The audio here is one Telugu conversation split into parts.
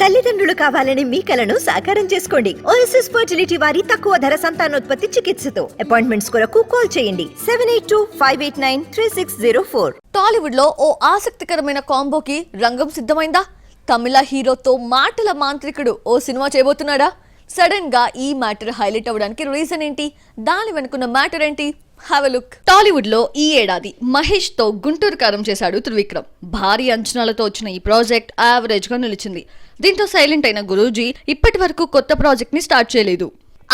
తల్లిదండ్రులు కావాలని మీ కలను సాకారం చేసుకోండి. ఓఎస్ఎస్ ఫర్టిలిటీ వారి తక్కువ ధర సంతానోత్పత్తి చికిత్సతో అపాయింట్మెంట్స్ కొరకు కాల్ చేయండి 7825893604. టాలీవుడ్ లో ఓ ఆసక్తికరమైన కాంబోకి రంగం సిద్ధమైందా? తమిళ హీరోతో మాటల మాంత్రికుడు ఓ సినిమా చేయబోతున్నాడా? సడన్ గా ఈ మ్యాటర్ హైలైట్ అవ్వడానికి రీజన్ ఏంటి? దాని వెనుకున్న మ్యాటర్ ఏంటి? Have a look. టాలీవుడ్ లో ఈ ఏడాది మహేష్ తో గుంటూరు కారం చేశాడు త్రివిక్రమ్. భారీ అంచనాలతో వచ్చిన ఈ ప్రాజెక్ట్ యావరేజ్ గా నిలిచింది. దీంతో సైలెంట్ అయిన గురూజీ ఇప్పటి వరకు కొత్త ప్రాజెక్ట్ ని స్టార్ట్ చేయలేదు.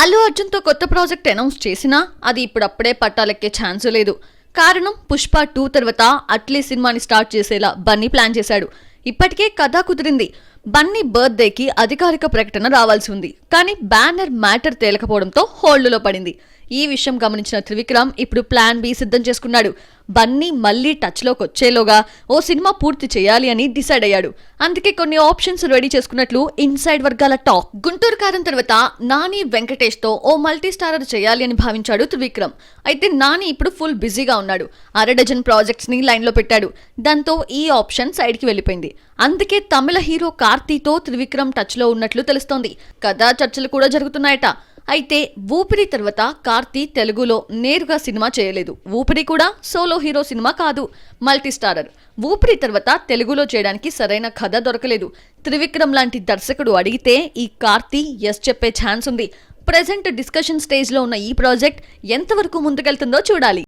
అల్లు అర్జున్ తో కొత్త ప్రాజెక్ట్ అనౌన్స్ చేసినా అది ఇప్పుడప్పుడే పట్టాలెక్కే ఛాన్స్ లేదు. కారణం పుష్ప 2 తర్వాత అట్లీ సినిమాని స్టార్ట్ చేసేలా బన్నీ ప్లాన్ చేశాడు. ఇప్పటికే కథ కుదిరింది. బన్నీ బర్త్డేకి అధికారిక ప్రకటన రావాల్సి ఉంది. కానీ బ్యానర్ మ్యాటర్ తేలకపోవడంతో హోల్డ్లో పడింది. ఈ విషయం గమనించిన త్రివిక్రమ్ ఇప్పుడు ప్లాన్ బి సిద్ధం చేసుకున్నాడు. బన్నీ మళ్లీ టచ్ లోకి వచ్చేలోగా ఓ సినిమా పూర్తి చేయాలి అని డిసైడ్ అయ్యాడు. అందుకే కొన్ని ఆప్షన్స్ రెడీ చేసుకున్నట్లు ఇన్సైడ్ వర్గాల టాక్. గుంటూరు కారం తర్వాత నాని వెంకటేష్ తో ఓ మల్టీ స్టారర్ చేయాలి అని భావించాడు త్రివిక్రమ్. అయితే నాని ఇప్పుడు ఫుల్ బిజీగా ఉన్నాడు. 6 డజన్ ప్రాజెక్ట్స్ ని లైన్ లో పెట్టాడు. దాంతో ఈ ఆప్షన్ సైడ్ కి వెళ్లిపోయింది. అందుకే తమిళ హీరో కార్తీతో త్రివిక్రమ్ టచ్ లో ఉన్నట్లు తెలుస్తోంది. కథా చర్చలు కూడా జరుగుతున్నాయట. అయితే ఊపిరి తర్వాత కార్తీ తెలుగులో నేరుగా సినిమా చేయలేదు. ఊపిరి కూడా సోలో హీరో సినిమా కాదు, మల్టీ స్టారర్. ఊపిరి తర్వాత తెలుగులో చేయడానికి సరైన కథ దొరకలేదు. త్రివిక్రమ్ లాంటి దర్శకుడు అడిగితే ఈ కార్తీ ఎస్ చెప్పే ఛాన్స్ ఉంది. ప్రెజెంట్ డిస్కషన్ స్టేజ్ లో ఉన్న ఈ ప్రాజెక్ట్ ఎంతవరకు ముందుకెళ్తుందో చూడాలి.